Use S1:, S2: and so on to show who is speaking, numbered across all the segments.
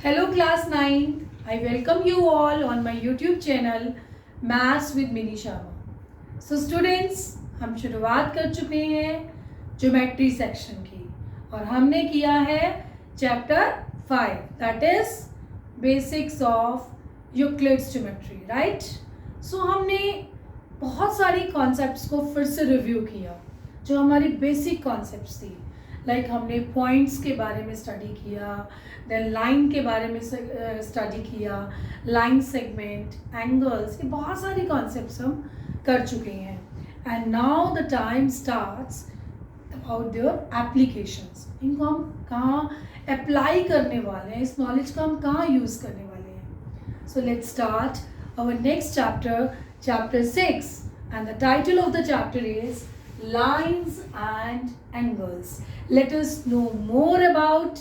S1: Hello class 9. I welcome you all on my YouTube channel Maths with Mini Sharma. So students, हम शुरुआत कर चुके हैं geometry section की और हमने किया है chapter 5 that is basics of Euclid's geometry, right. So हमने बहुत सारी कॉन्सेप्ट्स को फिर से रिव्यू किया जो हमारी बेसिक कॉन्सेप्ट्स थी। लाइक हमने पॉइंट्स के बारे में स्टडी किया, देन लाइन के बारे में स्टडी किया, लाइन सेगमेंट, एंगल्स, ये बहुत सारी कॉन्सेप्ट्स हम कर चुके हैं। And now the time starts about their applications. इनको हम कहाँ अप्लाई करने वाले हैं, इस नॉलेज का हम कहाँ यूज़ करने वाले हैं। So let's start our next chapter, chapter 6, and the title of the chapter is Lines and Angles. Let us know more about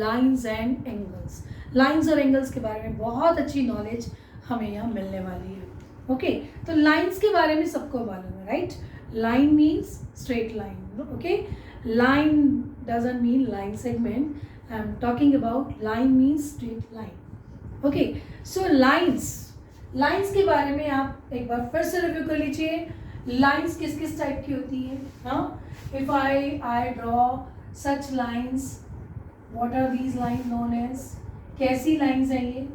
S1: lines and angles. Lines और angles के बारे में बहुत अच्छी नॉलेज हमें यहाँ मिलने वाली है। ओके, तो लाइन्स के बारे में सबको मालूम है, right. Line means straight line, okay. Line doesn't mean line segment, I am talking about line means straight line. Okay, so lines के बारे में आप एक बार फिर से रिव्यू कर लीजिए। लाइन्स किस किस टाइप की होती है। हाँ, if I draw such lines, what are these line known as? कैसी लाइन्स हैं ये?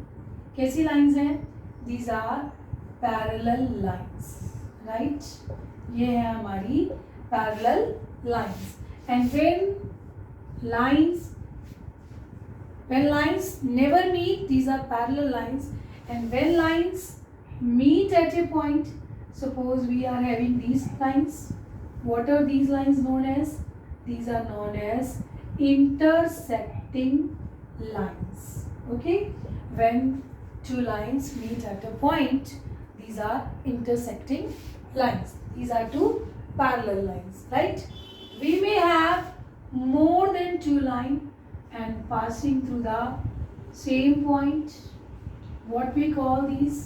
S1: कैसी लाइन्स हैं? These are parallel lines, right. ये है हमारी parallel lines. And when lines never meet, these are parallel lines. And when lines meet at a point, suppose we are having these lines, what are these lines known as? These are known as intersecting lines. Okay, when two lines meet at a point, these are intersecting lines. These are two parallel lines, right? We may have more than two lines and passing through the same point. What we call these?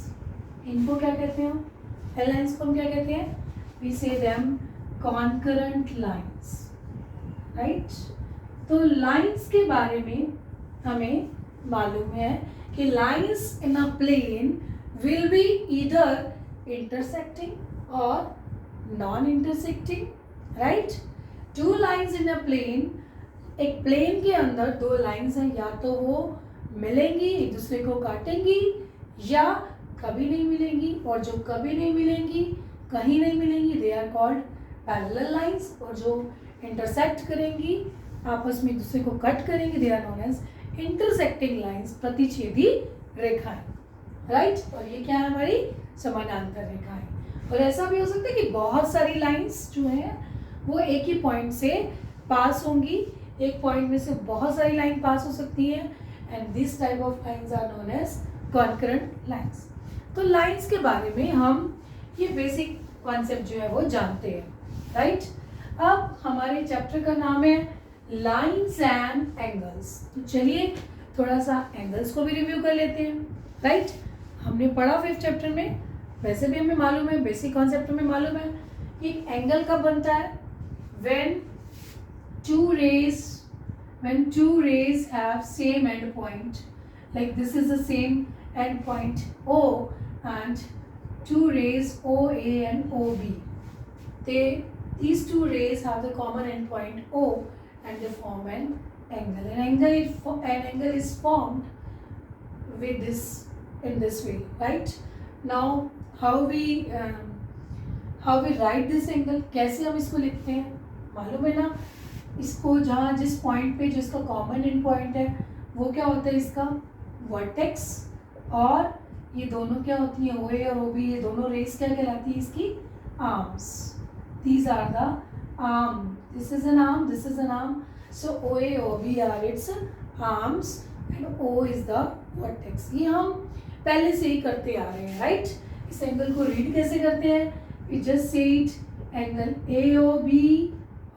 S1: इनको क्या कहते हैं? L lines को हम क्या कहते हैं? We say them concurrent lines, right? तो lines के बारे में हमें मालूम है कि lines in a plane will be either intersecting or non-intersecting, right? Two lines in a plane, एक प्लेन के अंदर दो लाइंस हैं, या तो वो मिलेंगी, एक दूसरे को काटेंगी, या कभी नहीं मिलेंगी। और जो कभी नहीं मिलेंगी, कहीं नहीं मिलेंगी, they are called parallel lines. और जो इंटरसेक्ट करेंगी, आपस में एक दूसरे को कट करेंगी, they are known as intersecting lines, प्रतिच्छेदी रेखाएं, राइट। और ये क्या है? हमारी समानांतर रेखाएं। और ऐसा भी हो सकता है कि बहुत सारी लाइंस जो हैं वो एक ही पॉइंट से पास होंगी, एक पॉइंट में से बहुत सारी लाइन पास हो सकती है। And this type of lines are known as concurrent lines. तो लाइंस के बारे में हम ये बेसिक कॉन्सेप्ट जो है वो जानते हैं, राइट। अब हमारे चैप्टर का नाम है लाइंस एंड एंगल्स। तो चलिए थोड़ा सा एंगल्स को भी रिव्यू कर लेते हैं, राइट। हमने पढ़ा 5th चैप्टर में, वैसे भी हमें मालूम है, बेसिक कॉन्सेप्ट में मालूम है कि एंगल कब बनता है? when two rays have same end point, like this is the same end point O, and two rays OA and OB, these two rays have the common end point O and they form an angle. An angle is formed with this, in this way, right? Now how we write this angle? कैसे हम इसको लिखते हैं मालूम है ना? इसको जहाँ जिस पॉइंट पे जिसका कॉमन एंड पॉइंट है वो क्या होता है? इसका वर्टेक्स। और ये दोनों क्या होती हैं? OA और OB, ये दोनों रेस क्या कहलाती है? इसकी arms. These are the arm, this is an arm, this is an arm. So OA OB are its arms and O is the vertex. ये हम पहले से ही करते आ रहे हैं, राइट। इस एंगल को रीड कैसे करते हैं? We just say it angle AOB,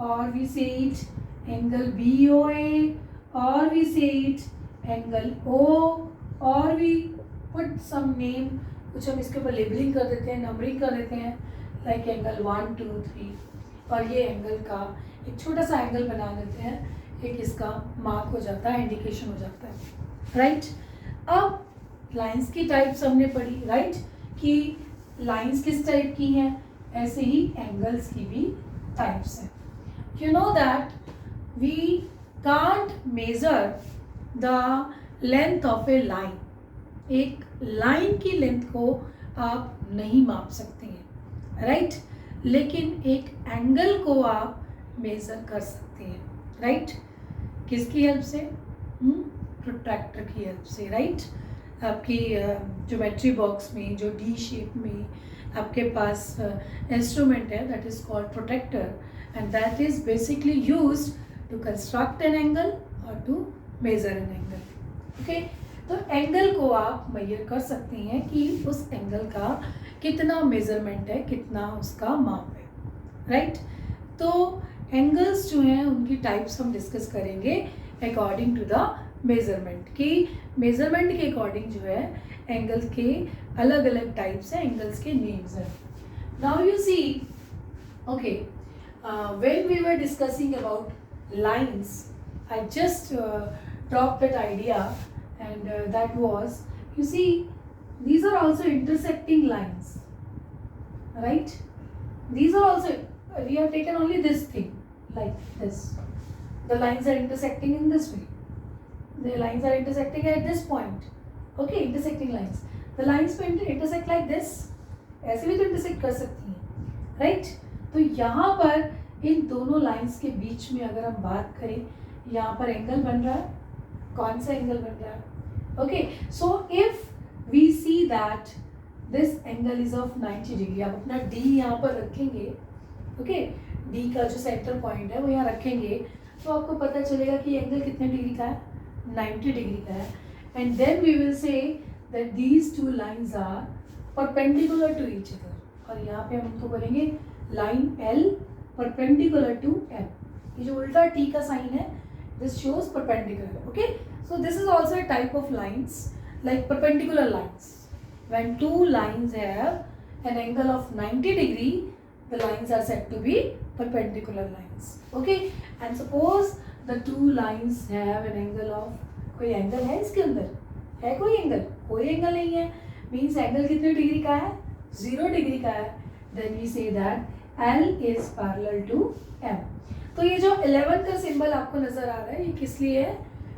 S1: or we say it angle BOA, or we say it angle O, or we put some name, कुछ हम इसके ऊपर लेबलिंग कर देते हैं, नंबरिंग कर देते हैं, लाइक एंगल 1 2 3। और ये एंगल का एक छोटा सा एंगल बना देते हैं, एक इसका मार्क हो जाता है, इंडिकेशन हो जाता है। राइट। अब लाइंस की टाइप्स हमने पढ़ी, राइट, कि लाइंस किस टाइप की हैं, ऐसे ही एंगल्स की भी टाइप्स हैं. You know that we can't measure the length of a line. एक लाइन की लेंथ को आप नहीं माप सकते हैं, राइट, लेकिन एक एंगल को आप मेज़र कर सकते हैं, राइट. किसकी हेल्प से? प्रोट्रैक्टर की हेल्प से, राइट. आपकी ज्योमेट्री बॉक्स में जो डी शेप में आपके पास इंस्ट्रूमेंट है, that is called protractor, and that is basically used to construct an angle और to measure an angle. Okay, तो एंगल को आप मेजर कर सकते हैं कि उस एंगल का कितना मेजरमेंट है, कितना उसका माप है, राइट. तो एंगल्स जो हैं उनकी टाइप्स हम डिस्कस करेंगे अकॉर्डिंग टू द मेज़रमेंट, कि मेज़रमेंट के अकॉर्डिंग जो है एंगल के अलग अलग टाइप्स हैं, एंगल्स के नेम्स हैं. Now you see, okay, when we were discussing about lines, I just drop that idea, and that was, you see, these are also intersecting lines, right? These are also, we have taken only this thing like this. The lines are intersecting in this way. The lines are intersecting at this point. Okay, intersecting lines. The lines को intersect like this. ऐसे भी तो intersect कर सकती हैं, right? तो यहाँ पर इन दोनों lines के बीच में अगर हम बात करें, यहाँ पर एंगल बन रहा है. कौन सा एंगल बन रहा है? Okay, so if we see that this angle is of 90 degree, आप अपना D यहाँ पर रखेंगे, okay, D का जो सेंटर पॉइंट है वो यहाँ रखेंगे, तो आपको पता चलेगा कि एंगल कितने डिग्री का है, 90 डिग्री का है. And then we will say that these two lines are perpendicular to each other, और यहाँ पे हम उनको बोलेंगे line L perpendicular to M. ये जो उल्टा T का साइन है, this shows perpendicular. Okay, so this is also a type of lines, like perpendicular lines. When two lines have an angle of 90 degree, the lines are said to be perpendicular lines. Okay, and suppose the two lines have an angle of, कोई angle है इसके अंदर? है कोई angle? कोई angle नहीं है. Means angle कितने डिग्री का है? 0 डिग्री का है. Then we say that L is parallel to M. तो ये जो 11 का सिंबल आपको नजर आ रहा है, ये किस लिए है?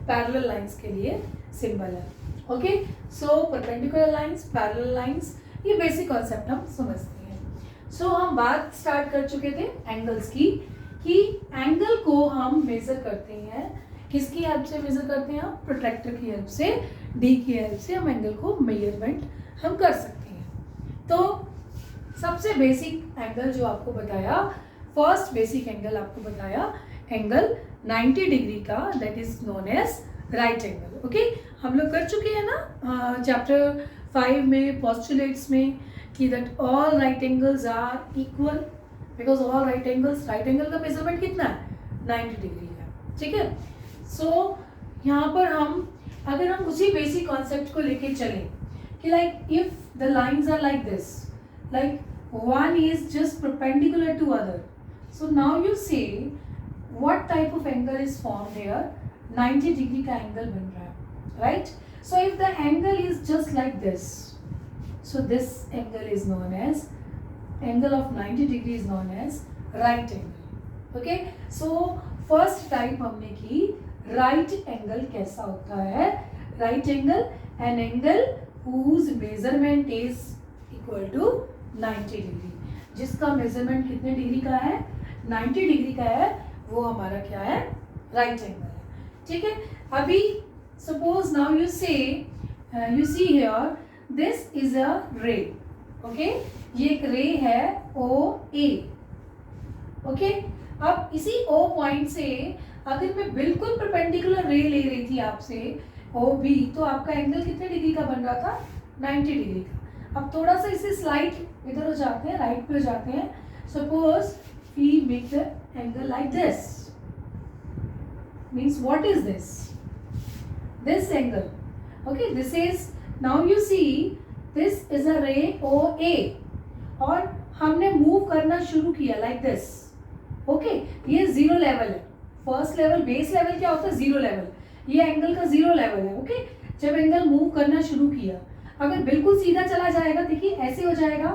S1: पैरेलल लाइंस के लिए सिंबल है. Okay, so perpendicular lines, parallel lines, ये बेसिक कॉन्सेप्ट हम समझते हैं. सो हम बात स्टार्ट कर चुके थे एंगल्स की, कि एंगल को हम मेजर करते हैं. किसकी हेल्प से मेजर करते हैं? आप प्रोट्रैक्टर की हेल्प से, डी की हेल्प से हम एंगल को मेजरमेंट हम कर सकते हैं. तो सबसे बेसिक एंगल जो आपको बताया, फर्स्ट बेसिक एंगल आपको बताया, एंगल 90 डिग्री का, that is known as right angle. Okay, हम लोग कर चुके हैं ना चैप्टर 5 में पोस्टुलेट्स में, कि that all right angles are equal, because all right angles, right angle का मेजरमेंट कितना है? 90 डिग्री है. ठीक है. सो यहाँ पर हम, अगर हम उसी बेसिक कॉन्सेप्ट को लेके चलें, कि like if the lines are like this, like one is just perpendicular to other, so now you say what type of angle is formed here? 90 degree का एंगल बन रहा है, right? So if the angle is just like this, so this angle is known as, angle of 90 degree is known as right angle. Okay, so first type हमने की, right angle कैसा होता है? Right angle, an angle whose measurement is equal to 90 degree, जिसका measurement कितने degree का है? 90 degree का है, वो हमारा क्या है? राइट एंगल है. ठीक है. अभी सपोज नाउ यू से, you see here, this is a रे. ओके, ये एक रे है OA. ओके, अब इसी O पॉइंट से अगर मैं बिल्कुल परपेंडिकुलर रे ले रही थी आपसे OB, तो आपका एंगल कितने डिग्री का बन रहा था? 90 डिग्री का. अब थोड़ा सा इसे स्लाइड इधर हो जाते हैं, राइट पे हो जाते हैं. Suppose we make the angle like this, means what is this? This angle. Okay, this is, now you see, this is a ray OA, और हमने मूव करना शुरू किया लाइक दिस. ओके, ये 0 लेवल है. फर्स्ट लेवल, बेस लेवल क्या होता है? 0 लेवल. ये एंगल का 0 लेवल है. ओके, जब एंगल मूव करना शुरू किया, अगर बिल्कुल सीधा चला जाएगा, देखिए ऐसे हो जाएगा,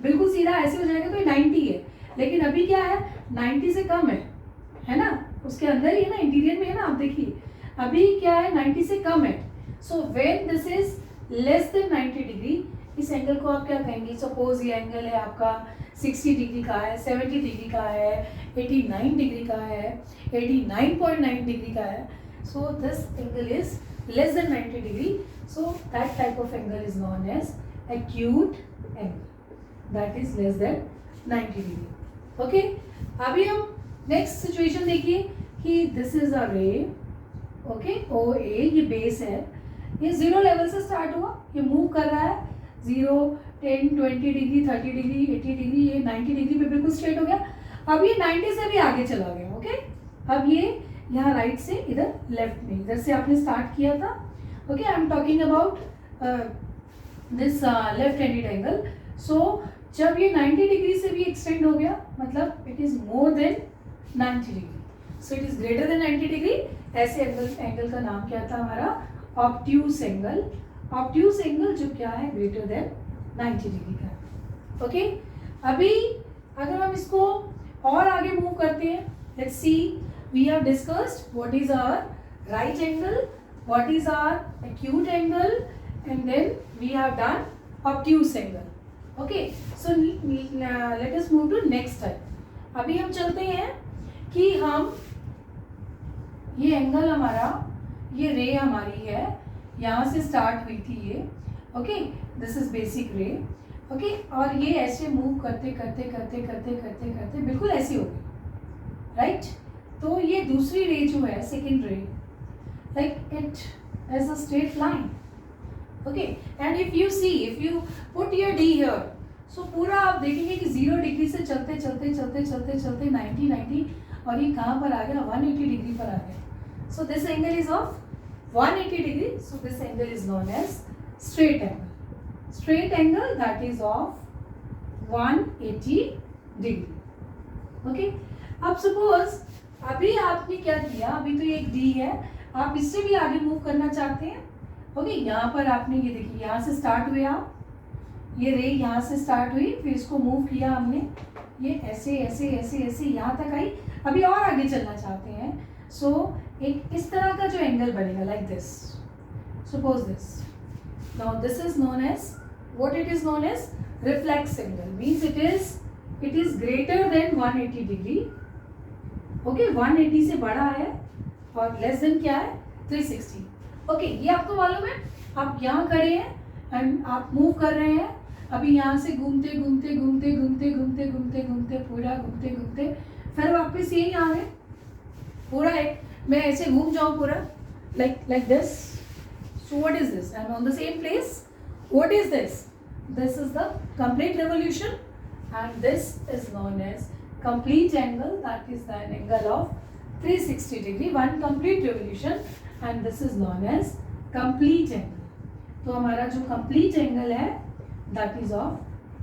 S1: बिल्कुल सीधा ऐसे हो जाएगा तो ये 90 है, लेकिन अभी क्या है 90 से कम है ना, उसके अंदर ही है ना, इंटीरियर में है ना, आप देखिए अभी क्या है 90 से कम है। So when this is less than 90 degree, इस एंगल को आप क्या कहेंगे? सपोज ये एंगल है आपका 60 डिग्री का है, 70 डिग्री का है, 89 डिग्री का है, 89.9 डिग्री का है। सो this angle is less than 90 degree, so that type of angle is known as acute angle, that is less than 90 degree. Okay, अभी हम next situation देखिए कि this is a ray, okay, OA, ये base है, ये 0 level से start हुआ, ये मूव कर रहा है 0, 10, 20 डिग्री, 30 डिग्री, 80 डिग्री, ये 90 डिग्री पे बिल्कुल स्ट्रेट हो गया। अब ये 90 से भी आगे चला गया। ओके, अब ये यहाँ राइट से इधर लेफ्ट में, इधर से आपने स्टार्ट किया था। Okay, I am talking about this left handed angle. So जब ये 90 डिग्री से भी एक्सटेंड हो गया, मतलब it is more than 90 degree, so it is greater then 90 degree. ऐसे एंगल का नाम क्या था हमारा? Obtuse angle. ऑब्ट्यूस एंगल जो क्या है, ग्रेटर देन 90 डिग्री का। ओके, अभी अगर हम इसको और आगे मूव करते हैं, let's see, we have discussed what is our right angle, what is our acute angle, and then we have done obtuse angle. Okay, so let us move to next type. अभी हम चलते हैं कि हम ये angle हमारा, ये रे हमारी है, यहाँ से स्टार्ट हुई थी ये। ओके, दिस इज बेसिक रे। ओके, और ये ऐसे मूव करते करते करते करते करते करते बिल्कुल ऐसे हो गई, राइट? तो ये दूसरी रे जो है, second ray, like it as a straight line. Okay, and if you see, if you put your D here, so पूरा आप देखेंगे कि 0 डिग्री से चलते चलते चलते चलते चलते 90 और ये कहाँ पर आ गया? 180 डिग्री पर आ गया। So this angle is of 180 degree, so this angle is known as straight angle. Straight angle that is of 180 degree. Okay, अब सपोज अभी आपने क्या किया, अभी तो ये एक डी है, आप इससे भी आगे मूव करना चाहते हैं। ओके, यहाँ पर आपने ये देखिए, यहाँ से स्टार्ट हुए आप, ये रे यहाँ से स्टार्ट हुई, फिर इसको मूव किया हमने, ये ऐसे ऐसे ऐसे ऐसे यहाँ तक आई। अभी और आगे चलना चाहते हैं, सो एक इस तरह का जो एंगल बनेगा, like this, suppose this. Now this is known as, what it is known as? Reflex angle, means it is greater than 180 degree. Okay, 180 से बड़ा है और लेस देन क्या है? 360। ओके, ये आपको मालूम है, आप यहाँ खड़े हैं एंड आप मूव कर रहे हैं, अभी यहाँ से घूमते घूमते घूमते घूमते घूमते घूमते घूमते पूरा घूमते घूमते फिर वापस यही आ गए पूरा। एक मैं ऐसे घूम जाऊँ पूरा, like this. So what is this? I'm on the same place. What is this? This is the complete revolution, and this is known as complete angle, that is an angle of 360 degree, one complete revolution, and this is known as complete angle. तो हमारा जो complete angle है, that is of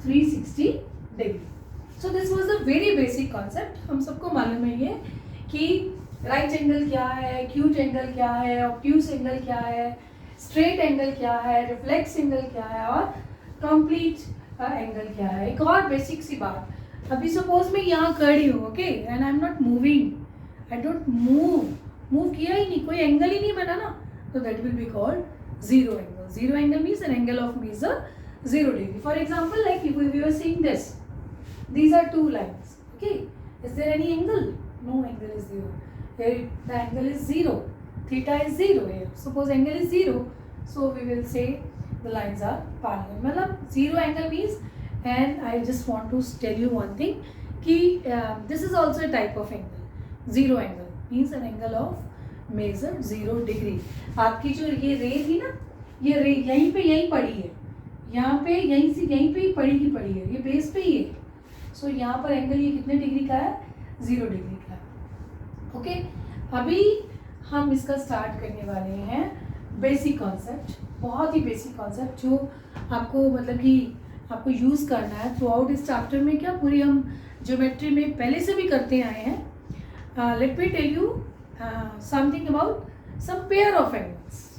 S1: 360 degree. So this was the very basic concept. हम सबको मालूम है ये कि right angle क्या है, acute angle क्या है, obtuse angle क्या है, straight angle क्या है, reflex angle क्या है और complete angle क्या है। एक और basic सी बात, अभी सपोज मैं यहाँ खड़ी हूँ, okay, and I am not moving, I don't move किया ही नहीं, कोई एंगल ही नहीं बना ना, तो that will be called zero angle. Zero angle means an angle of measure 0 degree. For example, like if we are seeing this, these are two lines. Okay, is there any angle? No angle is zero. Here the angle is 0. Theta is 0 here. Suppose angle is 0, so we will say the lines are parallel. मतलब zero angle means, and I just want to tell you one thing कि this is also a type of angle. Zero angle means an angle of measure 0 degree. आपकी जो ये रे थी ना, ये रे यहीं पे यहीं पड़ी है, यहाँ पे यहीं से यहीं पे ही पड़ी की पड़ी है, ये बेस पे ही है। सो यहाँ पर एंगल ये कितने डिग्री का है? 0 डिग्री का है। ओके, अभी हम इसका स्टार्ट करने वाले हैं बेसिक कॉन्सेप्ट, बहुत ही बेसिक कॉन्सेप्ट जो आपको मतलब कि आपको यूज़ करना है थ्रू आउट इस चैप्टर में। क्या पूरी हम ज्योमेट्री में पहले से भी करते आए हैं। Let me tell you something about some pair of angles.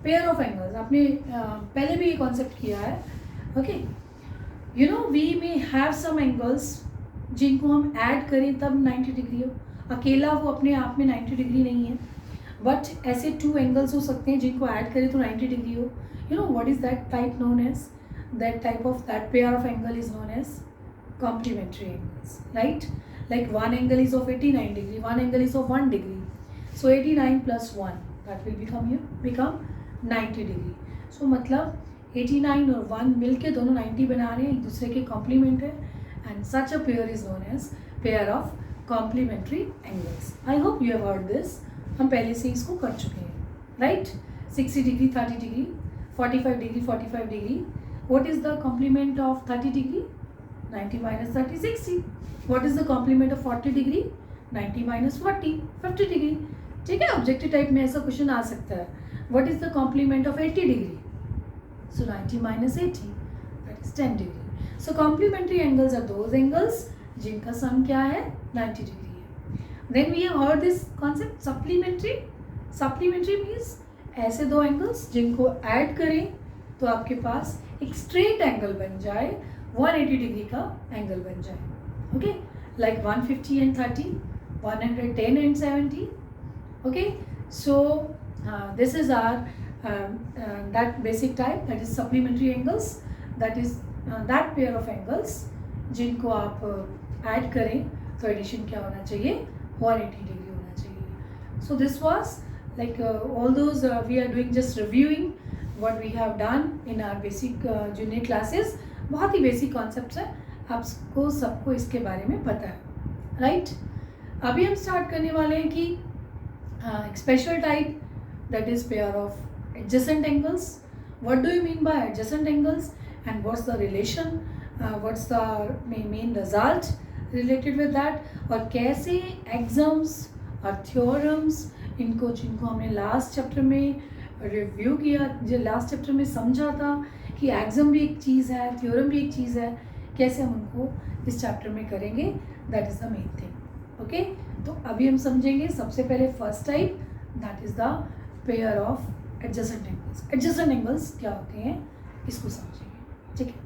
S1: Pair of angles आपने पहले भी ये कॉन्सेप्ट किया है. Okay, you know we may have some angles जिनको हम ऐड करें तब 90 डिग्री हो. अकेला वो अपने आप में 90 डिग्री नहीं है, बट ऐसे 2 एंगल्स हो सकते हैं जिनको ऐड करें तो 90 डिग्री हो. You know what is that type known as, that type of that pair of angle is known as complementary angles, right? Like one angle is of 89 degree, one angle is of 1 degree, so 89 plus 1 that will become 90 degree. So मतलब 89 और 1 मिलके दोनों 90 बना रहे हैं, एक दूसरे के कॉम्प्लीमेंट है, and such a pair is known as pair of complementary angles. I hope you have heard this. हम पहले से इसको कर चुके हैं, right? 60 degree 30 degree, 45 degree 45 degree. What is the complement of 30 degree? 90 minus 30, 60. What is the complement of 40 degree? 90 minus 40, 50 degree. ठीक है, objective type में ऐसा क्वेश्चन आ सकता है. What is the complement of 80 degree? So 90 minus 80, that is 10 degree. So complementary angles are those angles जिनका सम क्या है, 90 degree है. Then we have heard this concept supplementary. Supplementary means ऐसे दो एंगल्स जिनको ऐड करें तो आपके पास एक स्ट्रेट एंगल बन जाए, 180 डिग्री का एंगल बन जाए. Okay, like 150 and 30, 110 and 70. Okay, so this is our that basic type, that is supplementary angles, that is that pair of angles जिनको आप ऐड करें तो एडिशन क्या होना चाहिए, 180 डिग्री होना चाहिए. So this was like all those we are doing just reviewing what we have done in our basic junior classes. बहुत ही बेसिक कॉन्सेप्ट्स है, आपको सबको इसके बारे में पता है, राइट? अभी हम स्टार्ट करने वाले हैं कि एक special type, that is pair of adjacent angles. What do you mean by adjacent angles and what's the relation, what's the main result related with that, और कैसे एग्जाम्स और थ्योरम्स इनको जिनको हमने लास्ट चैप्टर में रिव्यू किया, जो last chapter में समझा था कि एग्जाम भी एक चीज़ है, थ्योरम भी एक चीज़ है, कैसे हम उनको इस चैप्टर में करेंगे, that is the main thing. Okay, तो अभी हम समझेंगे सबसे पहले first type, that is the pair of adjacent angles. Adjacent angles क्या होते हैं इसको समझेंगे, ठीक है.